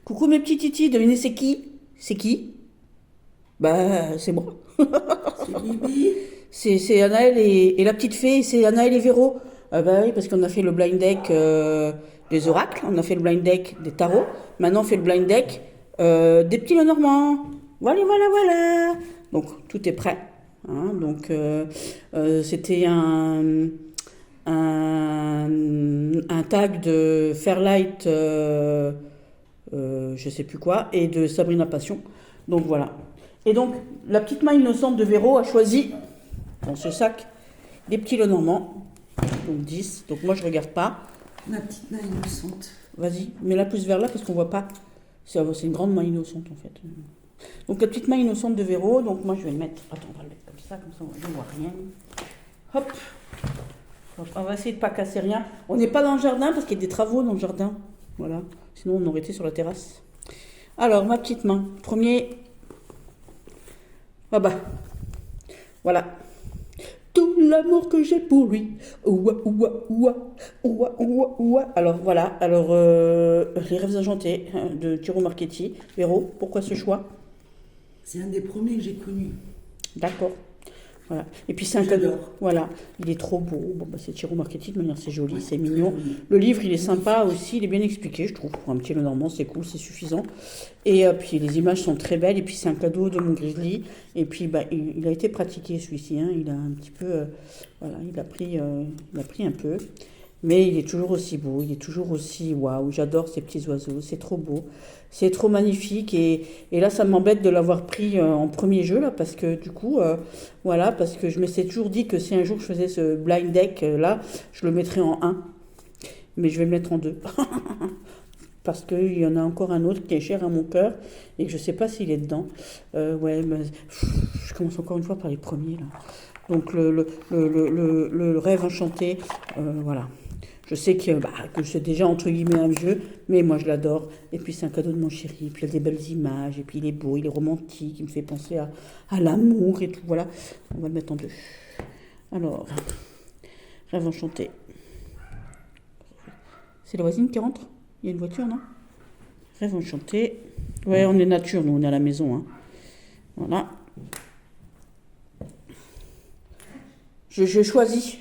Coucou mes petits titis, devinez c'est qui? C'est qui? Bah, c'est moi. C'est Bibi. C'est Anaël et la petite fée, c'est Anaël et Véro. Ah bah oui, parce qu'on a fait le blind deck des oracles, on a fait le blind deck des tarots, maintenant on fait le blind deck des petits Lenormand. Voilà, voilà, voilà. Donc tout est prêt, hein. Donc c'était un tag de Fairlight, je sais plus quoi, et de Sabrina Passion. Donc voilà. Et donc la petite main innocente de Véro a choisi dans ce sac des petits Lenormand. Donc 10. Donc moi je regarde pas. Ma petite main innocente. Vas-y, mets-la plus vers là parce qu'on voit pas. C'est une grande main innocente en fait. Donc la petite main innocente de Véro. Donc moi je vais le mettre. Attends, on va le mettre comme ça je ne vois rien. Hop. Hop. On va essayer de pas casser rien. On n'est pas dans le jardin parce qu'il y a des travaux dans le jardin. Voilà. Sinon on aurait été sur la terrasse. Alors ma petite main. Premier. Ah bah. Voilà. Tout l'amour que j'ai pour lui. Ouah, ouah, ouah, ouah, ouah, ouah. Alors voilà, alors Les rêves enchantés de Tiro Marchetti. Véro, pourquoi ce choix? C'est un des premiers que j'ai connu. D'accord. Voilà. Et puis c'est un cadeau. J'adore. Voilà. Il est trop beau. Bon, bah, c'est Tiro Marchetti, de manière c'est joli, Ouais, c'est très mignon. joli. Le livre, il est sympa aussi, il est bien expliqué, je trouve. Pour un petit Lenormand, c'est cool, c'est suffisant. Et puis les images sont très belles. Et puis c'est un cadeau de mon grizzly. Et puis bah, il a été pratiqué celui-ci, hein. Il a un petit peu. Voilà, il a pris un peu. Mais il est toujours aussi beau, il est toujours aussi waouh. J'adore ces petits oiseaux, c'est trop beau, c'est trop magnifique. Et là, ça m'embête de l'avoir pris en premier jeu, là, parce que du coup, voilà, parce que je m'étais toujours dit que si un jour je faisais ce blind deck là, je le mettrais en un. Mais je vais le mettre en 2. Parce qu'il y en a encore un autre qui est cher à mon cœur et que je ne sais pas s'il est dedans. Ouais, mais, je commence encore une fois par les premiers, là. Donc le rêve enchanté, voilà. Je sais que c'est déjà entre guillemets un vieux, mais moi je l'adore. Et puis c'est un cadeau de mon chéri. Et puis il y a des belles images. Et puis il est beau, il est romantique. Il me fait penser à l'amour et tout. Voilà. On va le mettre en 2. Alors, rêve enchanté. C'est la voisine qui rentre? Il y a une voiture, non? Rêve enchanté. Ouais, on est nature, nous on est à la maison, hein. Voilà. Je choisis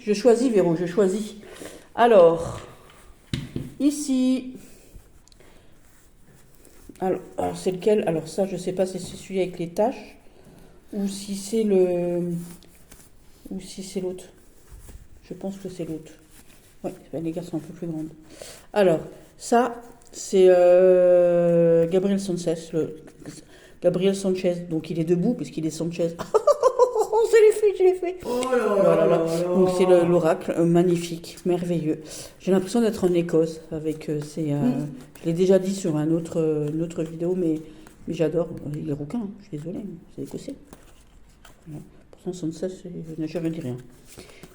Véro, je choisis. Alors, ici. Alors, c'est lequel? Alors ça, je sais pas si c'est celui avec les taches ou si c'est l'autre. Je pense que c'est l'autre. Oui, les gars sont un peu plus grandes. Alors, ça, c'est Gabriel Sanchez. Gabriel Sanchez. Donc il est debout parce qu'il est Sanchez. Oh, je l'ai fait. Oh là Voilà, là là. là Donc c'est là. l'oracle, magnifique, merveilleux. J'ai l'impression d'être en Écosse avec je l'ai déjà dit sur une autre vidéo, mais j'adore. Il est rouquin, hein, je suis désolée, c'est écossais. Voilà. Pourtant, ça, je ne dis rien.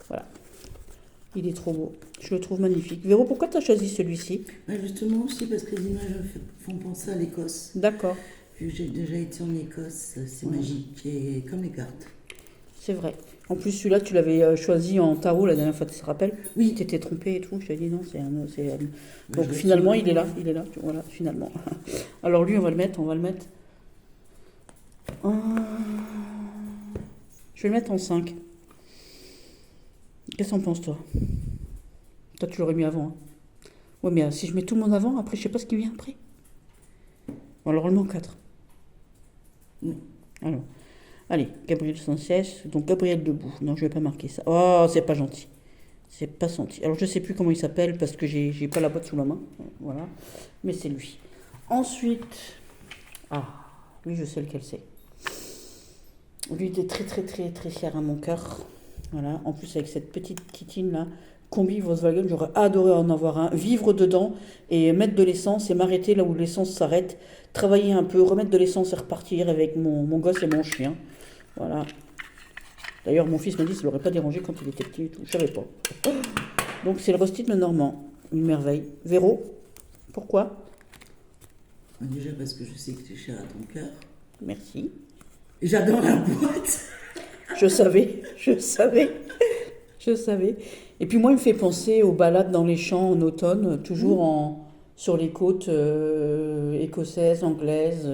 Voilà, il est trop beau. Je le trouve magnifique. Véro, pourquoi tu as choisi celui-ci? Ouais, justement aussi parce que les images font penser à l'Écosse. D'accord, Vu que j'ai déjà été en Écosse, c'est ouais, magique. Et comme les cartes. c'est vrai. En plus, celui-là, tu l'avais choisi en tarot la dernière fois, tu te rappelles? Oui. Tu t'étais trompé et tout. Je t'ai dit non, Bah, Donc je l'ai finalement, trouvé. il est là, voilà, finalement. Alors lui, on va le mettre. en- Je vais le mettre en 5. Qu'est-ce que t'en penses, toi? Toi, tu l'aurais mis avant, hein. Ouais, mais si je mets tout le monde avant, après, je sais pas ce qui vient après. Bon, alors, on le met en 4. Oui. Alors, allez, Gabriel Sanchez, donc Gabriel Debout. Non, je vais pas marquer ça. Oh, c'est pas gentil. C'est pas senti. Alors, je sais plus comment il s'appelle parce que j'ai pas la boîte sous la main. Voilà. Mais c'est lui. Ensuite, ah, lui, je sais lequel c'est. Lui, il était très, très, très, très cher à mon cœur. Voilà. En plus, avec cette petite kitine là, combi Volkswagen, j'aurais adoré en avoir un. Vivre dedans et mettre de l'essence et m'arrêter là où l'essence s'arrête. Travailler un peu, remettre de l'essence et repartir avec mon gosse et mon chien. Voilà. D'ailleurs, mon fils m'a dit que ça ne l'aurait pas dérangé quand il était petit et tout. Je savais pas. Donc, c'est le Rostite Normand. Une merveille. Véro, pourquoi? Déjà parce que je sais que tu es cher à ton cœur. Merci. Et j'adore la boîte. Je savais, je savais, je savais. Et puis moi, il me fait penser aux balades dans les champs en automne, toujours en sur les côtes écossaises, anglaises,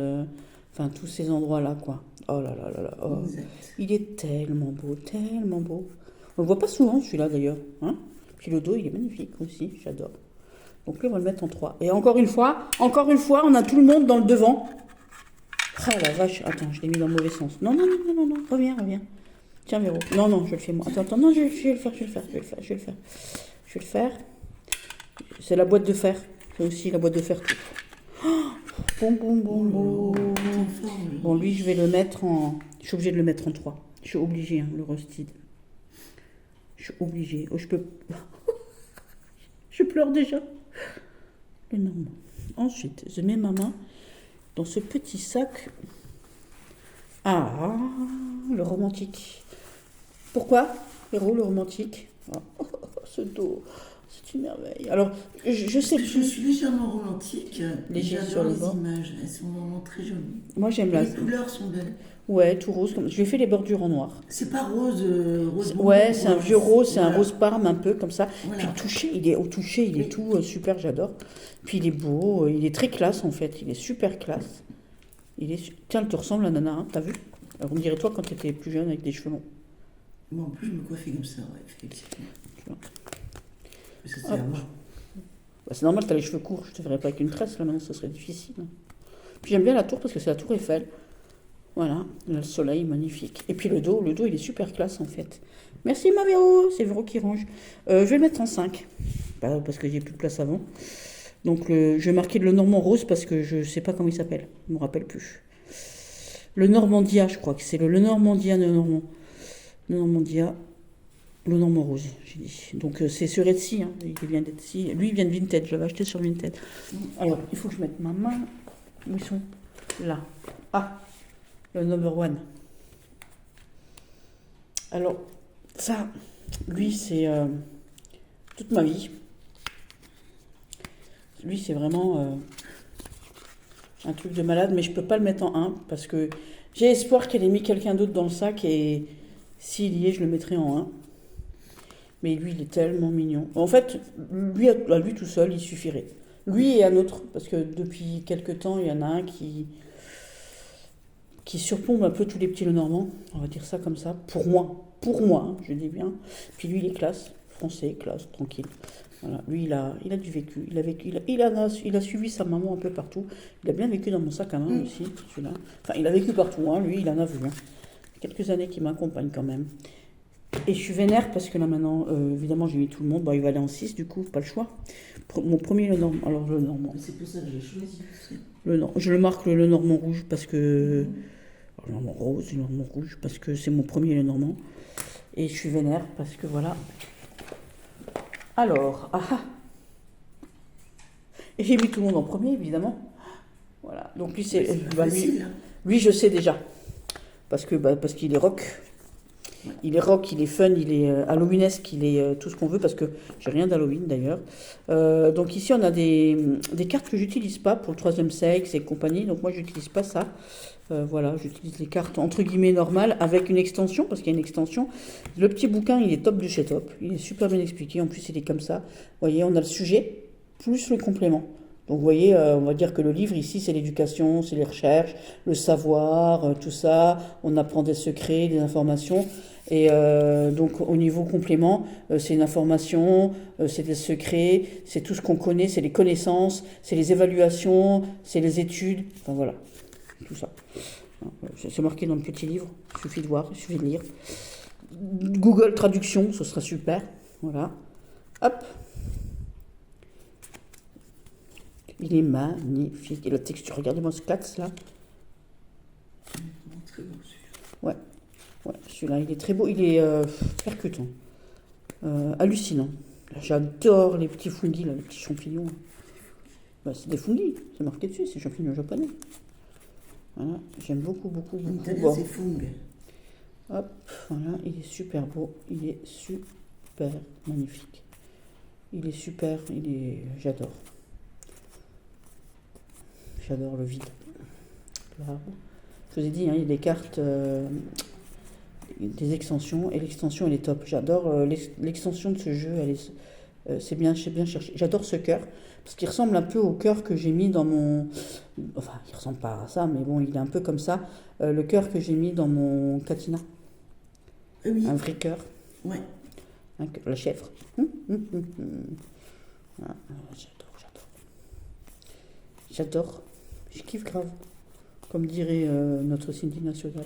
enfin tous ces endroits-là, quoi. Oh là là là là. Oh. Exact. Il est tellement beau, tellement beau. On le voit pas souvent celui-là d'ailleurs. Hein. Puis le dos, il est magnifique aussi, j'adore. Donc là, on va le mettre en 3. Et encore une fois, on a tout le monde dans le devant. Ah la vache, attends, je l'ai mis dans le mauvais sens. Non, non, non, non, non, non, reviens, reviens. Tiens, Véro. Non, non, je le fais moi. Attends, attends, non, je vais le faire. C'est la boîte de fer. C'est aussi la boîte de fer. Oh, bon, bon, bon, bon. Bon, lui, je vais le mettre en... Je suis obligée de le mettre en 3. Je suis obligée, hein, le Rusted. Je suis obligée. Oh, je peux... je pleure déjà. Le normand. Ensuite, je mets ma main dans ce petit sac. Ah, le romantique. Pourquoi, Véro, le romantique? Oh, ce dos, c'est une merveille. Alors, je sais Parce que je plus. suis légèrement romantique. Léger J'adore sur le les bord. images. Elles sont vraiment très jolies. Moi, j'aime la... Les couleurs sont belles. Ouais, tout rose. Je lui ai fait les bordures en noir. C'est pas rose, rose bonbon, Ouais, c'est un vieux rose, c'est un voilà. rose parme un peu comme ça. Voilà. Puis le toucher, il est au toucher, il est Oui. tout super, j'adore. Puis il est beau, il est très classe en fait, il est super classe. Tiens, elle te ressemble à Nana, hein, t'as vu? Alors, on dirait toi quand t'étais plus jeune avec des cheveux longs. Moi, en plus, je me coiffais comme ça, ouais, effectivement. Tu vois. Mais ça, c'est Ah. à moi. Bah, c'est normal, t'as les cheveux courts, je te ferais pas avec une tresse là maintenant, ça serait difficile. Puis j'aime bien la tour parce que c'est la tour Eiffel. Voilà, le soleil magnifique. Et puis le dos il est super classe en fait. Merci ma Véro, c'est Véro qui range. Je vais le mettre en 5, parce que j'ai plus de place avant. Donc je vais marquer le Normand rose parce que je sais pas comment il s'appelle, je me rappelle plus. Le Normandia, je crois que c'est le Normandia, le Normandia, le Normand rose, j'ai dit. Donc c'est sur Etsy, hein, il vient d'Etsy. Lui il vient de Vinted, je l'avais acheté sur Vinted. Alors il faut que je mette ma main. Où ils sont? Là. Ah, le number one. Alors, ça, lui, c'est toute ma vie. Lui, c'est vraiment un truc de malade, mais je peux pas le mettre en 1 parce que j'ai espoir qu'elle ait mis quelqu'un d'autre dans le sac et s'il y est, je le mettrai en 1. Mais lui, il est tellement mignon. En fait, lui, à lui tout seul, il suffirait. Lui et un autre, parce que depuis quelques temps, il y en a un qui surplombe un peu tous les petits Lenormand, on va dire ça comme ça, pour moi, hein, je dis bien. Puis lui, il est classe, français, classe, tranquille. Voilà. Lui, il a du vécu, il a suivi sa maman un peu partout. Il a bien vécu dans mon sac à main aussi, celui-là. Enfin, il a vécu partout, hein, lui, il en a vu. Hein. Quelques années qu'il m'accompagne quand même. Et je suis vénère parce que là maintenant, évidemment, j'ai mis tout le monde. Bon, il va aller en 6 du coup, pas le choix. Mon premier Lenormand. Alors, le Normand. C'est pour ça que j'ai choisi aussi. Je le marque le Normand rouge parce que. Le Normand rose, le Normand rouge parce que c'est mon premier Lenormand. Et je suis vénère parce que voilà. Alors, Et j'ai mis tout le monde en premier, évidemment. Voilà. Donc lui, c'est. pas facile, hein. Lui, je sais déjà. Parce qu'il est rock. Il est rock, il est fun, il est halloweenesque, il est tout ce qu'on veut, parce que j'ai rien d'Halloween d'ailleurs. Donc ici, on a des cartes que j'utilise pas pour le troisième sexe et compagnie, donc moi, j'utilise pas ça. Voilà, j'utilise les cartes entre guillemets normales avec une extension, parce qu'il y a une extension. Le petit bouquin, il est top de chez top, il est super bien expliqué, en plus, il est comme ça. Vous voyez, on a le sujet, plus le complément. Donc vous voyez, on va dire que le livre ici, c'est l'éducation, c'est les recherches, le savoir, tout ça. On apprend des secrets, des informations. Et donc au niveau complément, c'est une information, c'est des secrets, c'est tout ce qu'on connaît, c'est les connaissances, c'est les évaluations, c'est les études. Enfin voilà, tout ça. C'est marqué dans le petit livre, il suffit de voir, il suffit de lire. Google Traduction, ce sera super. Voilà. Hop. Il est magnifique. Et la texture, regardez-moi ce clax là. Très beau, celui-là. Ouais, celui-là, il est très beau. Il est percutant. Hallucinant. J'adore les petits fungis, là, les petits champignons. Bah, c'est des fungis, c'est marqué dessus, c'est champignons japonais. Voilà, j'aime beaucoup. En italien, Bon. c'est fung. Hop, voilà, il est super beau. Il est super magnifique. Il est super, j'adore. J'adore le vide. Là. Je vous ai dit, hein, il y a des cartes, des extensions, et l'extension, elle est top. J'adore l'extension de ce jeu, C'est bien, j'ai bien cherché. J'adore ce cœur, parce qu'il ressemble un peu au cœur que j'ai mis dans mon... Enfin, il ressemble pas à ça, mais bon, il est un peu comme ça. Le cœur que j'ai mis dans mon catina. Oui. Un vrai cœur. Ouais. La chèvre. Ah, j'adore. J'adore. Je kiffe grave. Comme dirait notre Cindy nationale.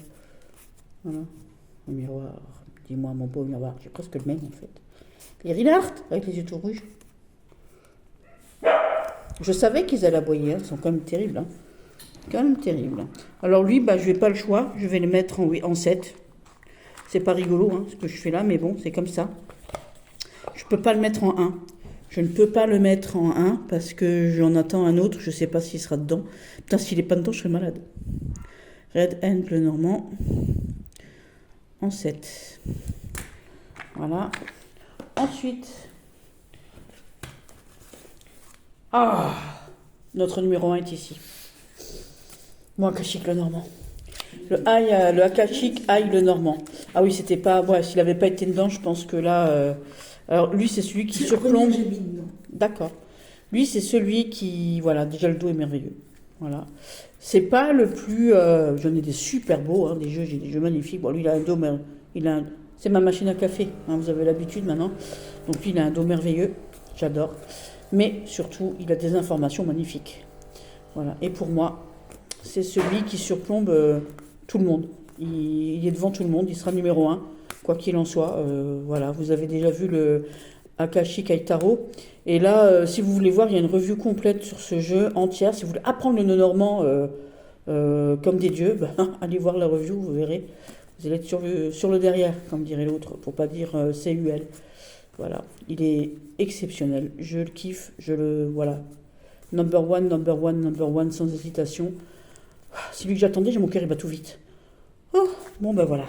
Voilà. Un miroir. Dis-moi, mon beau miroir. J'ai presque le même, en fait. Les Rinard, avec les yeux tout rouges. Je savais qu'ils allaient aboyer. Ils sont quand même terribles. Hein. Quand même terribles. Alors lui, bah, je vais pas le choix. Je vais le mettre en 7. C'est pas rigolo, hein, ce que je fais là, mais bon, c'est comme ça. Je peux pas le mettre en 1. Je ne peux pas le mettre en 1 parce que j'en attends un autre. Je sais pas s'il sera dedans. Putain, s'il est pas dedans, je serai malade. Red Hand, le Normand. En 7. Voilà. Ensuite. Ah, notre numéro 1 est ici. Moi, Akashic le Normand. Le Akashic Aïe le Normand. Ah oui, c'était pas... Ouais, s'il n'avait pas été dedans, je pense que là... Alors, lui, c'est celui qui surplombe... D'accord. Lui, c'est celui qui... Voilà, déjà, le dos est merveilleux. Voilà. C'est pas le plus... J'en ai des super beaux, hein, des jeux, j'ai des jeux magnifiques. Bon, lui, il a un dos... C'est ma machine à café, hein, vous avez l'habitude maintenant. Donc, lui, il a un dos merveilleux. J'adore. Mais, surtout, il a des informations magnifiques. Voilà. Et pour moi, c'est celui qui surplombe... tout le monde. Il est devant tout le monde, il sera numéro 1, quoi qu'il en soit. Voilà, vous avez déjà vu le Akashic Aitaro. Et là, si vous voulez voir, il y a une review complète sur ce jeu, entière. Si vous voulez apprendre le nœud-normand comme des dieux, ben, allez voir la review, vous verrez. Vous allez être sur le derrière, comme dirait l'autre, pour pas dire CUL. Voilà, il est exceptionnel. Je le kiffe, voilà. Number one, sans hésitation. C'est lui que j'attendais, j'ai mon cœur, il bat tout vite. Oh, bon ben voilà.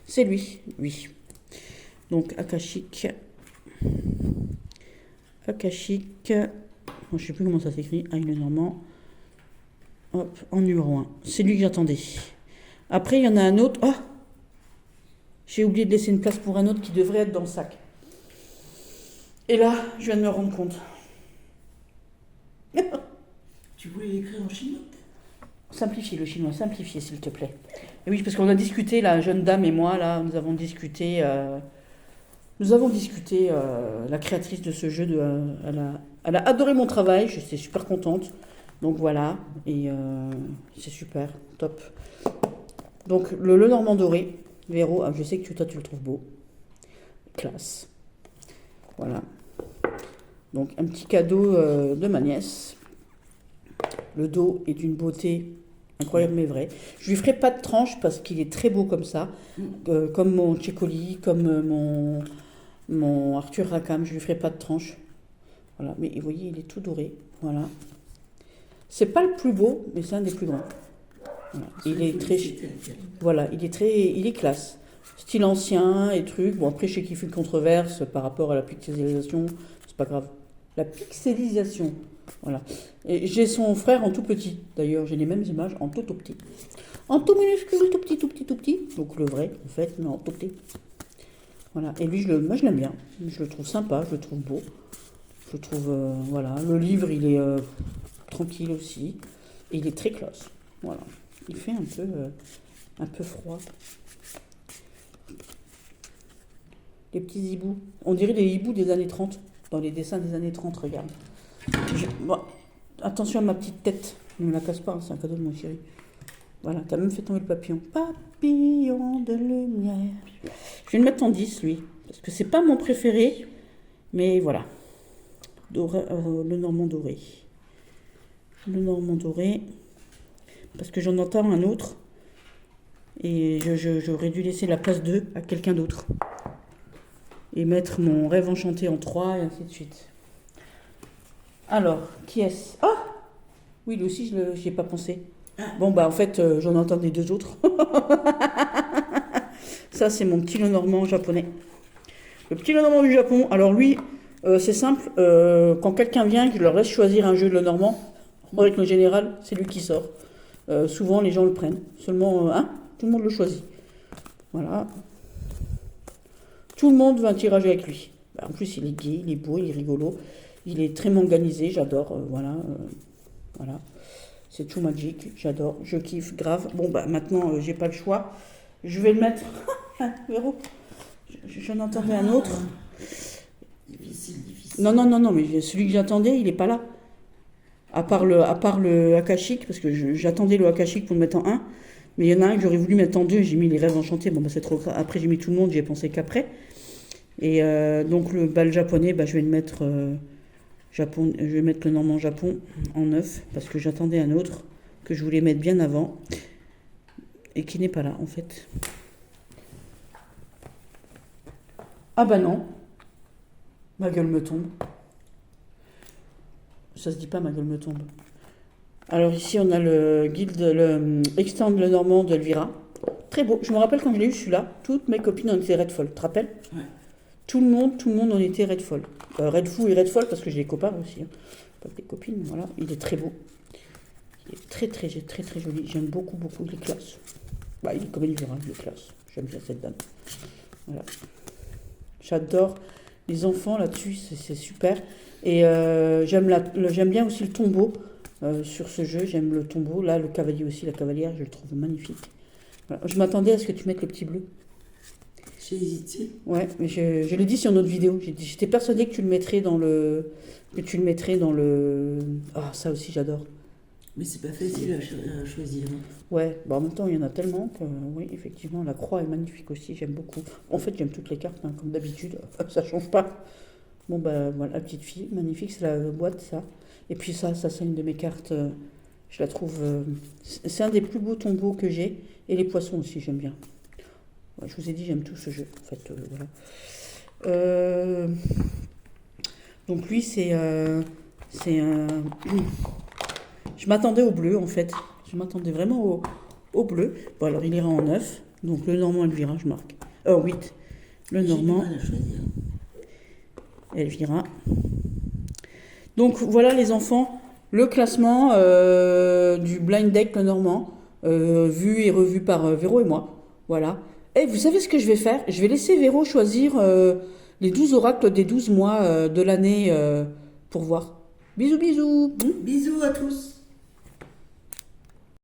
C'est lui, oui. Donc Akashic. Je sais plus comment ça s'écrit. Aïe le Normand. Hop, en numéro 1. C'est lui que j'attendais. Après, il y en a un autre. Oh, j'ai oublié de laisser une place pour un autre qui devrait être dans le sac. Et là, je viens de me rendre compte. Tu voulais l'écrire en chinois? Simplifiez le chinois, simplifiez s'il te plaît. Et oui, parce qu'on a discuté, la jeune dame et moi, là, nous avons discuté, la créatrice de ce jeu, elle a adoré mon travail, je suis super contente. Donc voilà, et c'est super, top. Donc le Normand doré, Véro, je sais que toi tu le trouves beau. Classe. Voilà. Donc un petit cadeau de ma nièce. Le dos est d'une beauté incroyable mais vrai. Je lui ferai pas de tranche parce qu'il est très beau comme ça, comme mon Tchécoli, comme mon Arthur Rackham. Je lui ferai pas de tranche. Voilà, mais vous voyez, il est tout doré. Voilà. C'est pas le plus beau, mais c'est un des plus grands. Voilà. Il est très, voilà, il est classe. Style ancien et truc. Bon après, je sais qu'il fait une controverse par rapport à la pixelisation. C'est pas grave. La pixelisation. Voilà. Et j'ai son frère en tout petit. D'ailleurs, j'ai les mêmes images en tout petit. En tout minuscule, tout petit. Donc le vrai, en fait, mais en tout petit. Voilà. Et lui, moi, je l'aime bien. Je le trouve sympa, je le trouve beau. Je le trouve, voilà. Le livre, il est tranquille aussi. Et il est très classe. Voilà. Il fait un peu froid. Les petits hiboux. On dirait les hiboux des années 30. Dans les dessins des années 30, regarde. Bon, attention à ma petite tête. Ne me la casse pas, hein, c'est un cadeau de mon chéri. Voilà, t'as même fait tomber le papillon. Papillon de lumière. Je vais le mettre en 10, lui. Parce que c'est pas mon préféré. Mais voilà. Le Normand doré. Le Normand doré. Parce que j'en entends un autre. Et j'aurais dû laisser la place 2 à quelqu'un d'autre. Et mettre mon rêve enchanté en 3 et ainsi de suite. Alors, qui est-ce? Oh! Oui, lui aussi, je n'y ai pas pensé. Bon, bah, en fait, j'en entendais 2 autres. Ça, c'est mon petit Normand japonais. Le petit Normand du Japon. Alors, lui, c'est simple. Quand quelqu'un vient, que je leur laisse choisir un jeu de Normand, en règle générale, c'est lui qui sort. Souvent, les gens le prennent. Seulement, tout le monde le choisit. Voilà. Tout le monde veut un tirage avec lui. Bah, en plus, il est gai, il est beau, il est rigolo. Il est très manganisé, j'adore. Voilà. C'est True Magic, j'adore. Je kiffe grave. Bon, bah maintenant, j'ai pas le choix. Je vais le mettre. Véro, j'en entendais un autre. Difficile. Non, mais celui que j'attendais, il est pas là. À part le Akashic, parce que j'attendais le Akashic pour le mettre en un. Mais il y en a un que j'aurais voulu mettre en 2, j'ai mis les rêves enchantés. Bon, bah c'est trop grave. Après, j'ai mis tout le monde, j'y ai pensé qu'après. Et donc, le japonais, bah, je vais le mettre. Je vais mettre le Normand Japon en 9, parce que j'attendais un autre que je voulais mettre bien avant et qui n'est pas là en fait. Ah bah non, ma gueule me tombe. Ça se dit pas ma gueule me tombe. Alors ici on a le guide, le Extend le Normand de Elvira. Très beau. Je me rappelle quand je l'ai eu celui-là, toutes mes copines en étaient red folle. Tu te rappelles? Ouais. Tout le monde en était red folle. Red fou et red folle parce que j'ai des copains aussi. Hein. Pas que des copines, voilà. Il est très beau. Il est très très joli. J'aime beaucoup les classes. Bah, il est comme Elvira, il est classe. J'aime bien cette dame. Voilà. J'adore les enfants là-dessus, c'est super. Et j'aime bien aussi le tombeau sur ce jeu. J'aime le tombeau. Là, le cavalier aussi, la cavalière, je le trouve magnifique. Voilà. Je m'attendais à ce que tu mettes le petit bleu. J'ai hésité. Ouais, mais je l'ai dit sur notre vidéo. J'étais persuadée que tu le mettrais dans le. Ah, ça aussi, j'adore. Mais c'est pas facile à choisir. Hein. Ouais, bah en même temps, il y en a tellement que, oui, effectivement, la croix est magnifique aussi. J'aime beaucoup. En fait, j'aime toutes les cartes, hein, comme d'habitude. Ça change pas. Bon, bah voilà, la petite fille, magnifique. C'est la boîte, ça. Et puis ça, c'est une de mes cartes. Je la trouve. C'est un des plus beaux tombeaux que j'ai. Et les poissons aussi, j'aime bien. Ouais, je vous ai dit, j'aime tout ce jeu. En fait, voilà. Donc lui, c'est je m'attendais au bleu, en fait. Je m'attendais vraiment au bleu. Bon, alors, il ira en 9. Donc, le Normand, Elvira, je marque. 8. Le Normand, J'ai du mal à choisir. Elvira. Donc, voilà, les enfants. Le classement du blind deck, le Normand. Vu et revu par Véro et moi. Voilà. Et vous savez ce que je vais faire? Je vais laisser Véro choisir les 12 oracles des 12 mois de l'année pour voir. Bisous, bisous. Bisous à tous.